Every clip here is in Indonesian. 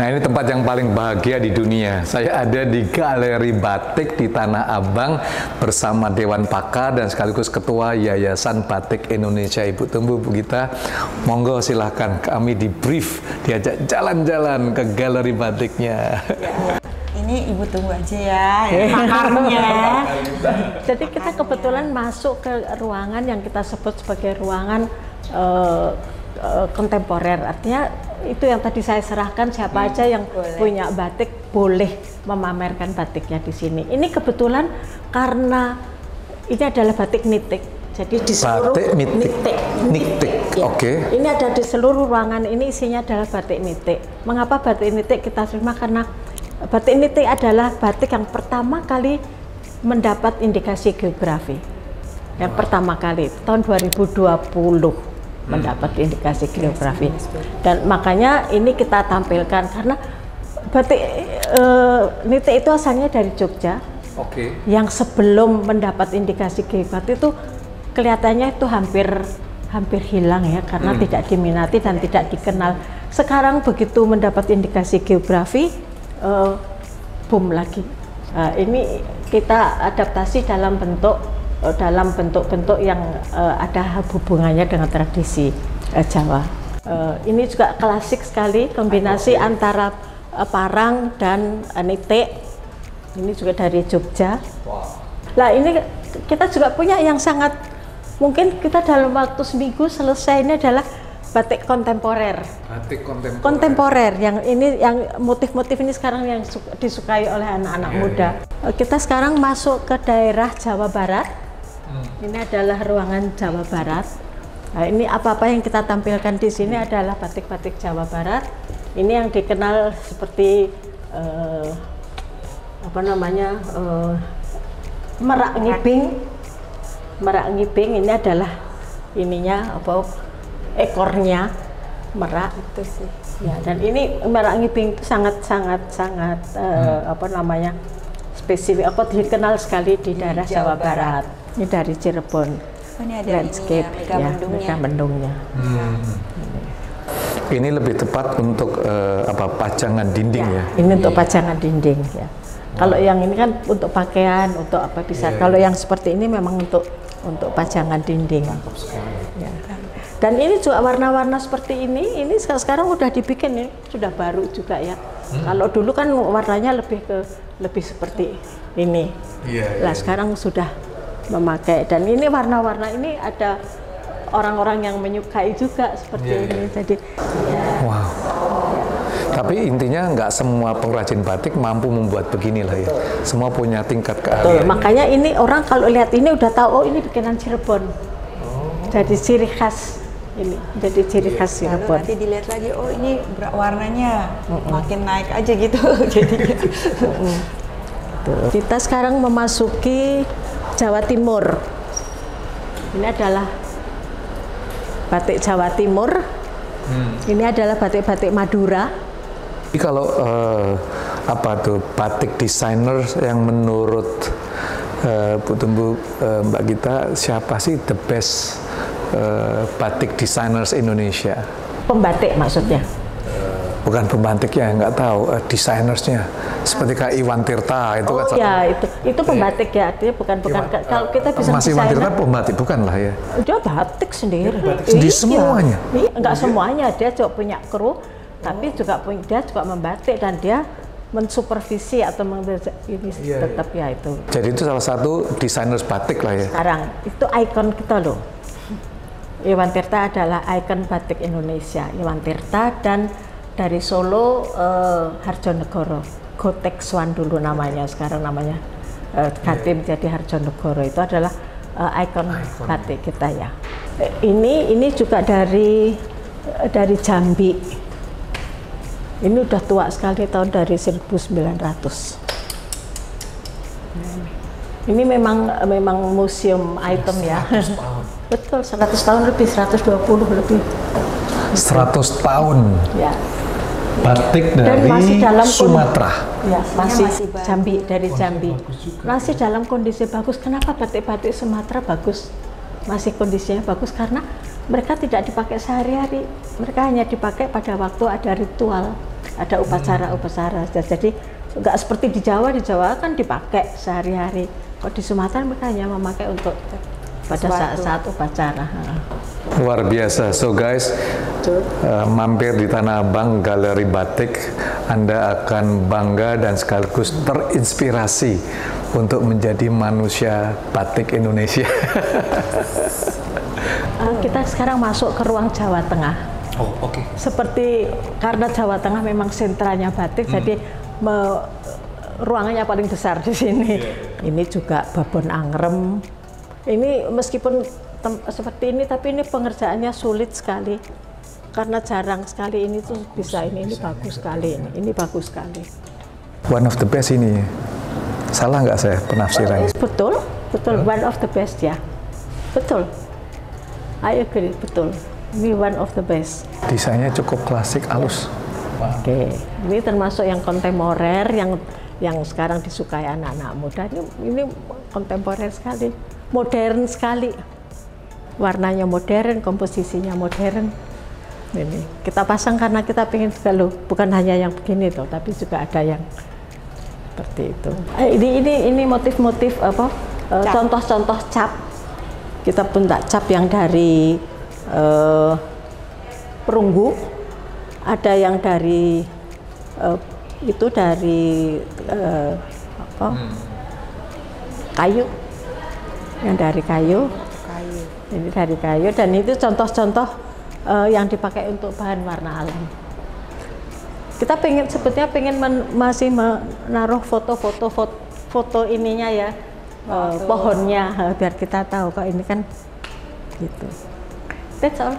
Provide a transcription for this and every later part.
Nah, ini tempat yang paling bahagia di dunia. Saya ada di Galeri Batik di Tanah Abang bersama Dewan Pakar dan sekaligus Ketua Yayasan Batik Indonesia, Ibu Tumbu, Bu Gita. Monggo silahkan, kami di brief, diajak jalan-jalan ke Galeri Batiknya. Ini Ibu tunggu aja ya, pakarnya. Jadi kita kebetulan masuk ke ruangan yang kita sebut sebagai ruangan kontemporer. Artinya itu yang tadi saya serahkan, siapa aja yang punya batik boleh memamerkan batiknya di sini. Ini kebetulan karena ini adalah batik nitik. Jadi di seluruh batik nitik. Ya. Oke. Ini ada di seluruh ruangan ini, isinya adalah batik nitik. Mengapa batik nitik kita terima? Karena batik nitik adalah batik yang pertama kali mendapat indikasi geografi. Yang pertama kali tahun 2020 mendapat indikasi geografi. Dan makanya ini kita tampilkan karena batik nitik itu asalnya dari Jogja. Oke. Yang sebelum mendapat indikasi geografi itu kelihatannya itu hampir hilang ya, karena tidak diminati dan tidak dikenal. Sekarang begitu mendapat indikasi geografi, boom lagi. Ini kita adaptasi dalam bentuk-bentuk yang ada hubungannya dengan tradisi Jawa. Ini juga klasik sekali, kombinasi antara parang dan nitik. Ini juga dari Jogja. Nah, ini kita juga punya yang sangat, mungkin kita dalam waktu seminggu selesai. Ini adalah batik kontemporer. Batik kontemporer. Kontemporer yang ini, yang motif-motif ini sekarang yang disukai oleh anak-anak muda. Kita sekarang masuk ke daerah Jawa Barat. Ini adalah ruangan Jawa Barat. Nah, ini apa-apa yang kita tampilkan di sini adalah batik-batik Jawa Barat. Ini yang dikenal seperti merak ngibing. Merak ngibing ini adalah ininya ekornya merak itu sih. Ya, dan ini merak ngibing itu sangat spesifik, dikenal sekali di daerah Jawa Barat. Ini dari Cirebon. Ini ada landscape ya, mega mendungnya. Ini lebih tepat untuk pajangan dinding ya. Ini untuk pajangan dinding ya. Kalau yang ini kan untuk pakaian, untuk apa bisa. Kalau yang seperti ini memang untuk pajangan dinding. Ya. Dan ini juga warna-warna seperti ini sekarang udah dibikin nih, sudah baru juga ya. Kalau dulu kan warnanya lebih seperti ini. Nah, sekarang sudah memakai, dan ini warna-warna ini ada orang-orang yang menyukai juga seperti ini. Jadi wow. Tapi intinya nggak semua pengrajin batik mampu membuat beginilah ya. Semua punya tingkat keahlian. Makanya ini orang kalau lihat ini udah tahu, oh ini bikinan Cirebon. Jadi ciri khas ini, jadi ciri khas Cirebon. Nanti dilihat lagi, oh ini warnanya makin naik aja gitu. Jadinya. Kita sekarang memasuki Jawa Timur. Ini adalah batik Jawa Timur. Ini adalah batik-batik Madura. Jadi kalau batik desainer yang menurut Bu Tumbu, Mbak Gita, siapa sih the best batik designers Indonesia? Pembatik maksudnya? Bukan pembatik ya, nggak tahu, desainersnya seperti kayak Iwan Tirta itu kan. Oh ya, itu pembatik ya, artinya bukan kalau kita bisa Mas Iwan Tirta pembatik bukan lah ya? Dia batik sendiri. Di semuanya? Iya, nggak semuanya, dia juga punya kru, tapi dia juga membatik dan dia mensupervisi atau ini tetap ya itu. Jadi itu salah satu desainer batik lah ya? Sekarang, itu ikon kita loh. Iwan Tirta adalah ikon batik Indonesia. Iwan Tirta dan dari Solo, Harjonegoro, Gotekswan dulu namanya, sekarang namanya ganti menjadi Harjonegoro. Itu adalah ikon batik kita ya. Ini juga dari Jambi. Ini udah tua sekali, tahun dari 1900. Ini memang museum item ya. 100 tahun. Betul, 100 tahun lebih, 120 lebih. 100 tahun. Ya. Batik dari Sumatera. Ya, masih Jambi, dari Jambi. Masih dalam kondisi bagus. Kenapa batik-batik Sumatera bagus? Masih kondisinya bagus karena mereka tidak dipakai sehari-hari, mereka hanya dipakai pada waktu ada ritual, ada upacara-upacara. Jadi nggak seperti di Jawa kan dipakai sehari-hari. Kok di Sumatera mereka hanya memakai untuk pada saat upacara. Luar biasa. So guys, mampir di Tanah Abang Galeri Batik, Anda akan bangga dan sekaligus terinspirasi untuk menjadi manusia batik Indonesia. Kita sekarang masuk ke ruang Jawa Tengah. Oh, oke. Seperti karena Jawa Tengah memang sentranya batik, jadi ruangannya paling besar di sini. Ini juga babon angrem. Ini meskipun seperti ini, tapi ini pengerjaannya sulit sekali karena jarang sekali ini tuh bisa. Ini bagus sekali. Ini bagus sekali. One of the best ini. Salah nggak saya penafsirannya? Betul. One of the best ya. Betul. I agree, betul. Ini one of the best. Desainnya cukup klasik, halus. Oke, ini termasuk yang kontemporer, yang sekarang disukai anak-anak muda. Ini kontemporer sekali, modern sekali. Warnanya modern, komposisinya modern. Ini kita pasang karena kita pengen juga loh, bukan hanya yang begini tuh, tapi juga ada yang seperti itu. Ini motif-motif apa? Contoh-contoh cap. Kita pun tak cap yang dari perunggu, ada yang dari itu dari kayu, yang dari kayu. Ini dari kayu, dan itu contoh-contoh yang dipakai untuk bahan warna alam. Kita sebetulnya pengen masih menaruh foto ininya ya, pohonnya, biar kita tahu kok ini kan gitu. That's all.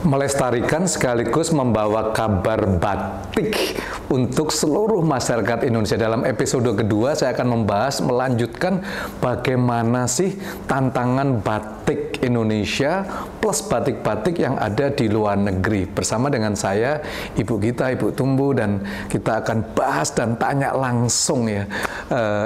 Melestarikan sekaligus membawa kabar batik untuk seluruh masyarakat Indonesia. Dalam episode kedua saya akan melanjutkan bagaimana sih tantangan batik Indonesia plus batik-batik yang ada di luar negeri. Bersama dengan saya, Ibu Gita, Ibu Tumbu, dan kita akan bahas dan tanya langsung ya.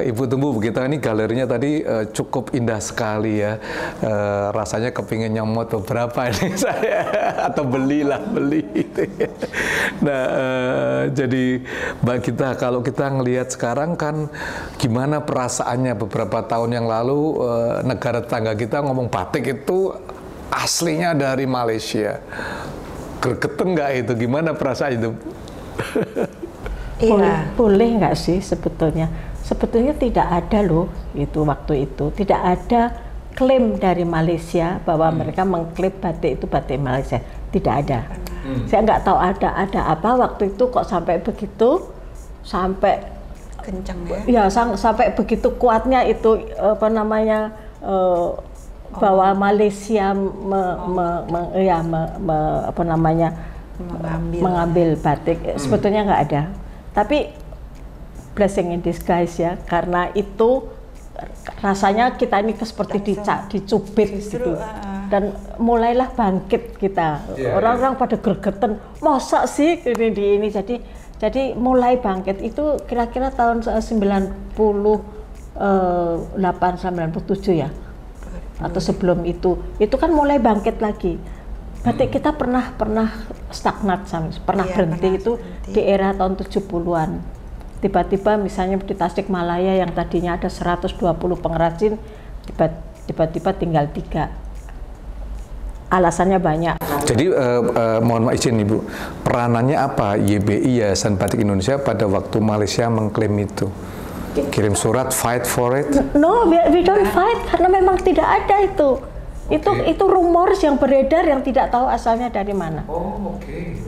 Ibu Tumbu, Bu Gita, ini galerinya tadi cukup indah sekali ya. Rasanya kepingin nyomot beberapa ini saya. Atau beli gitu ya. Nah, jadi Mbak Gita, kalau kita ngelihat sekarang kan gimana perasaannya beberapa tahun yang lalu negara tetangga kita ngomong batik itu aslinya dari Malaysia. Gergeten nggak itu? Gimana perasaan itu? Boleh nggak sih sebetulnya? Sebetulnya tidak ada loh itu waktu itu. Tidak ada klaim dari Malaysia bahwa mereka mengklaim batik itu batik Malaysia. Tidak ada. Saya nggak tahu ada apa waktu itu kok sampai begitu, sampai kencang ya. Sampai begitu kuatnya itu apa namanya bahwa Malaysia mengambil batik. Sebetulnya nggak ada. Tapi blessing in disguise ya, karena itu rasanya kita ini seperti dicubit gitu, dan mulailah bangkit kita. Orang-orang pada gergeten, masa sih ini jadi mulai bangkit itu kira-kira tahun 98 97 ya, atau sebelum itu kan mulai bangkit lagi. Batik kita pernah stagnat, pernah berhenti itu di era tahun 70-an. Tiba-tiba misalnya di Tasikmalaya yang tadinya ada 120 pengrajin, tiba-tiba tinggal 3. Alasannya banyak. Jadi mohon izin Ibu, peranannya apa YBI, Yayasan Batik Indonesia, pada waktu Malaysia mengklaim itu? Kirim surat, fight for it? No, we don't fight, karena memang tidak ada itu. Itu rumors yang beredar yang tidak tahu asalnya dari mana. Oh, oke.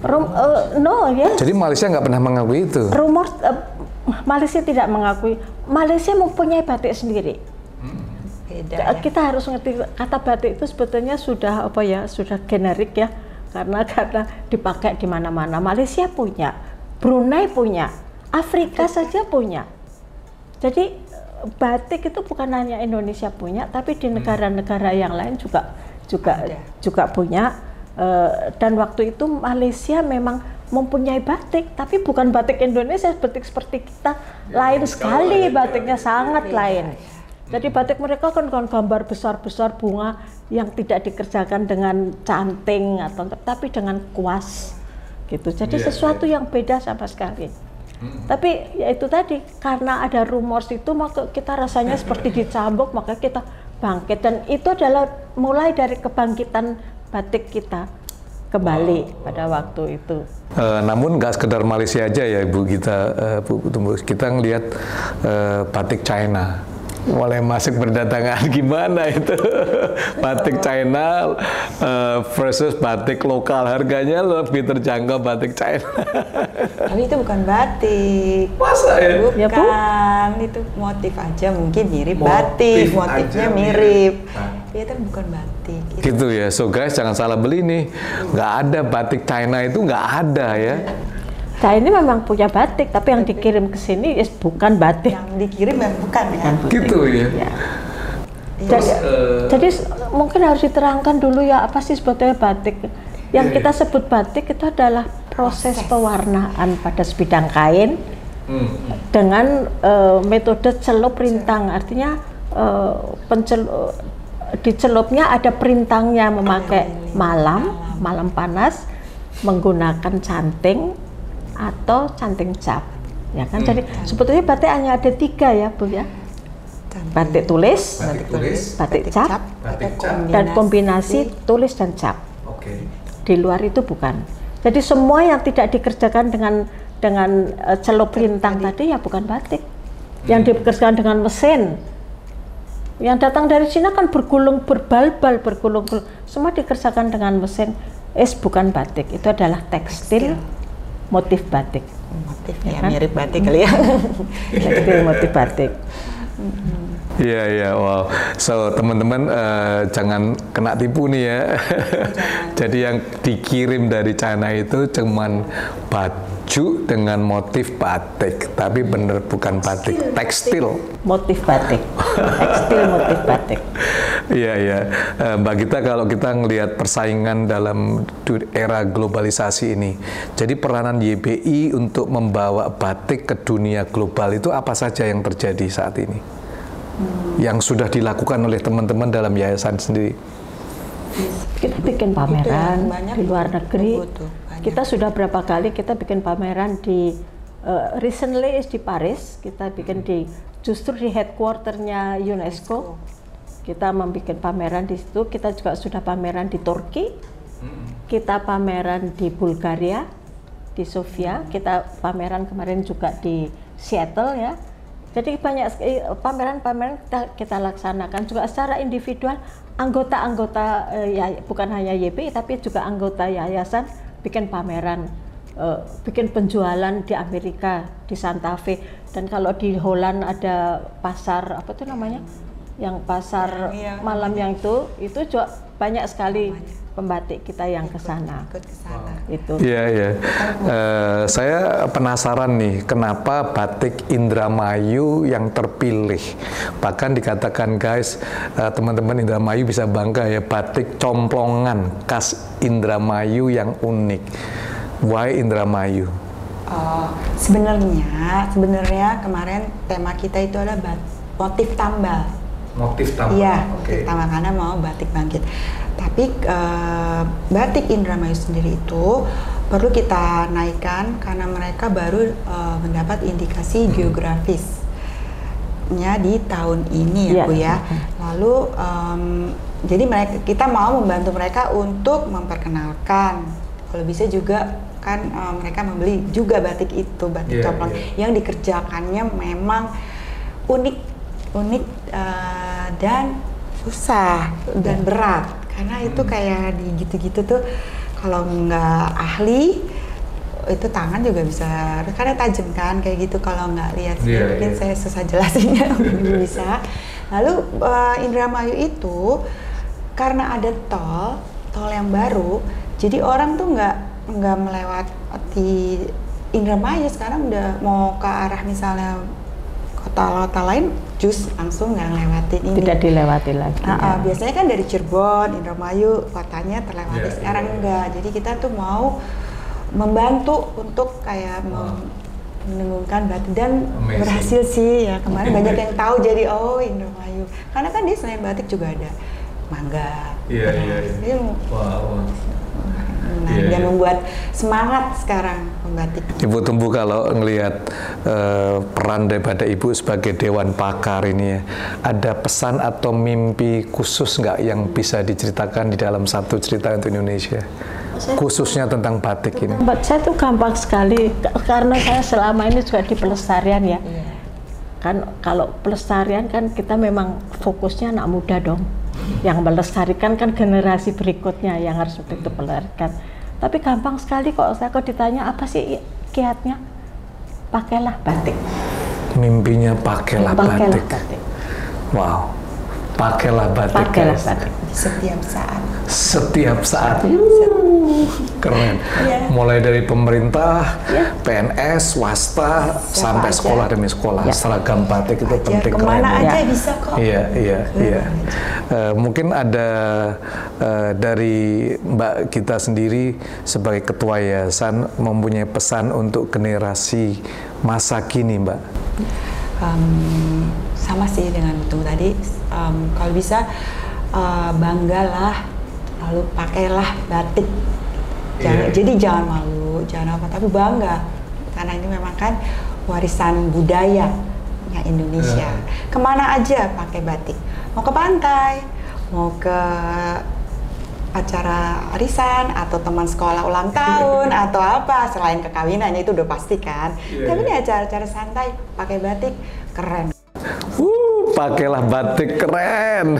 Jadi Malaysia nggak pernah mengakui itu? Rumors, Malaysia tidak mengakui. Malaysia mempunyai batik sendiri. Beda, ya? Kita harus ngerti kata batik itu sebetulnya sudah sudah generik ya, karena dipakai di mana-mana. Malaysia punya, Brunei punya, Afrika saja punya. Jadi batik itu bukan hanya Indonesia punya, tapi di negara-negara yang lain juga punya. Dan waktu itu Malaysia memang mempunyai batik, tapi bukan batik Indonesia seperti kita, lain sekali batiknya, sangat lain. Jadi batik mereka kan gambar besar-besar bunga yang tidak dikerjakan dengan canting atau tapi dengan kuas gitu. Jadi sesuatu yang beda sama sekali. Tapi ya itu tadi, karena ada rumors itu maka kita rasanya seperti dicambuk, maka kita bangkit, dan itu adalah mulai dari kebangkitan batik kita kembali pada waktu itu. Namun nggak sekedar Malaysia aja ya Ibu, kita ngelihat batik China mulai masuk berdatangan. Gimana itu batik China versus batik lokal, harganya lebih terjangkau batik China. Tapi itu bukan batik. Masa ya? Bukan, Ya, Bu? itu motif aja, mungkin mirip batik, motifnya mirip. Ya, itu bukan batik. Gitu ya, so guys jangan salah beli nih, nggak ada batik China itu, nggak ada ya. Nah ini memang punya batik, tapi yang dikirim ke sini bukan batik. Yang dikirim yang bukan ya. Gitu ya. Ya. Jadi mungkin harus diterangkan dulu ya, apa sih sebetulnya batik. Yang kita sebut batik itu adalah proses pewarnaan pada sebidang kain dengan metode celup rintang. Artinya di celupnya ada perintangnya, memakai malam panas, menggunakan canting atau canting cap, ya kan? Jadi sebetulnya batik hanya ada 3 ya Bu ya, batik tulis, batik cap, dan kombinasi tulis dan cap. Di luar itu bukan. Jadi semua yang tidak dikerjakan dengan celup rintang tadi ya bukan batik. Yang dikerjakan dengan mesin, yang datang dari Cina kan bergulung, berbalbal, bergulung-gulung, semua dikerjakan dengan mesin. Bukan batik, itu adalah tekstil motif batik. Motifnya kan? Mirip batik kali ya. Tekstil motif batik. Iya, wow. So teman-teman jangan kena tipu nih ya. Jadi yang dikirim dari China itu cuman baju dengan motif batik, tapi bener bukan batik, tekstil. Motif batik, tekstil motif batik. Iya. Mbak Gita, kalau kita ngelihat persaingan dalam era globalisasi ini, jadi peranan YBI untuk membawa batik ke dunia global itu apa saja yang terjadi saat ini? Yang sudah dilakukan oleh teman-teman dalam yayasan sendiri? Kita bikin pameran di luar negeri. Kita sudah berapa kali kita bikin pameran di recently di Paris. Kita bikin justru di headquarternya UNESCO. Kita membuat pameran di situ. Kita juga sudah pameran di Turki. Kita pameran di Bulgaria, di Sofia. Kita pameran kemarin juga di Seattle ya. Jadi banyak pameran-pameran kita laksanakan juga secara individual. Anggota-anggota bukan hanya YBI tapi juga anggota yayasan bikin pameran, bikin penjualan di Amerika, di Santa Fe, dan kalau di Holland ada pasar apa itu namanya, yang pasar malam yang itu juga banyak sekali pembatik kita yang ke sana. Itu. Iya. Saya penasaran nih, kenapa batik Indramayu yang terpilih? Bahkan dikatakan guys, teman-teman Indramayu bisa bangga ya, batik complongan khas Indramayu yang unik. Why Indramayu? Sebenarnya kemarin tema kita itu adalah motif tambal. Motif tambal. Iya, motif tambal karena mau batik bangkit. Tapi batik Indramayu sendiri itu perlu kita naikkan karena mereka baru mendapat indikasi geografisnya di tahun ini ya Bu ya. Lalu jadi kita mau membantu mereka untuk memperkenalkan, kalau bisa juga kan mereka membeli juga batik itu, batik coplong yang dikerjakannya memang unik dan susah dan berat, karena itu kayak di gitu-gitu tuh kalau nggak ahli itu tangan juga bisa, karena tajam kan kayak gitu, kalau nggak lihat mungkin saya susah jelasinnya. Bisa. Lalu Indramayu itu karena ada tol yang baru, jadi orang tuh nggak melewati Indramayu. Sekarang udah mau ke arah misalnya kota-kota lain, langsung nggak ngelewatin ini. Tidak dilewati lagi. Biasanya kan dari Cirebon, Indramayu, kotanya terlewati. Sekarang enggak. Jadi kita tuh mau membantu untuk kayak menenggungkan batik dan Amazing. berhasil sih ya. Kemarin banyak yang tahu jadi Indramayu. Karena kan dia selain batik juga ada mangga. Iya. Dia Wow. Nah, Iya, dia iya. membuat semangat sekarang pembatik. Ibu Tumbu, kalau ngelihat peran daripada Ibu sebagai Dewan Pakar ini ya, ada pesan atau mimpi khusus nggak yang bisa diceritakan di dalam satu cerita untuk Indonesia? Khususnya tentang batik ini. Buat saya tuh gampang sekali karena saya selama ini juga di pelestarian ya. Kan kalau pelestarian kan kita memang fokusnya anak muda dong. Yang melestarikan kan generasi berikutnya yang harus betul pelestarikan. Tapi gampang sekali kok saya ditanya apa sih kiatnya? Pakailah batik. Mimpinya pakailah batik. Wow. Pakailah batik. Pakailah guys. batik. Setiap saat. Setiap saat. Keren. Mulai dari pemerintah, PNS, swasta, sampai aja. sekolah demi sekolah. Seragam batik itu penting, Kemana keren. aja Ya. bisa kok. Iya. Mungkin ada dari Mbak kita sendiri sebagai ketua yayasan mempunyai pesan untuk generasi masa kini, Mbak. Sama sih dengan itu tadi. Kalau bisa banggalah, lalu pakailah batik. Jadi jangan malu, jangan apa, tapi bangga karena ini memang kan warisan budaya yang Indonesia. Kemana aja pakai batik, mau ke pantai, mau ke acara arisan atau teman sekolah ulang tahun atau apa, selain kekawinan itu udah pasti kan. Tapi ini acara-acara santai pakai batik keren. Pakailah batik, keren.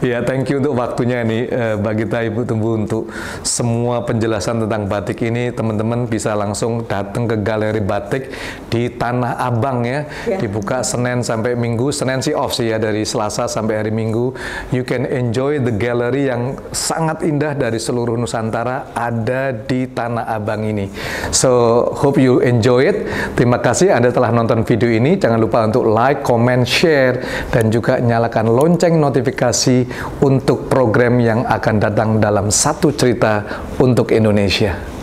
Ya, thank you untuk waktunya nih bagi kita Ibu Tumbu untuk semua penjelasan tentang batik ini. Teman-teman bisa langsung datang ke Galeri Batik di Tanah Abang ya. Dibuka Senin sampai Minggu. Senin sih off sih ya, dari Selasa sampai hari Minggu. You can enjoy the gallery yang sangat indah dari seluruh Nusantara ada di Tanah Abang ini. So, hope you enjoy it. Terima kasih Anda telah nonton video ini. Jangan lupa untuk like, comment, share, dan juga nyalakan lonceng notifikasi untuk program yang akan datang dalam satu cerita untuk Indonesia.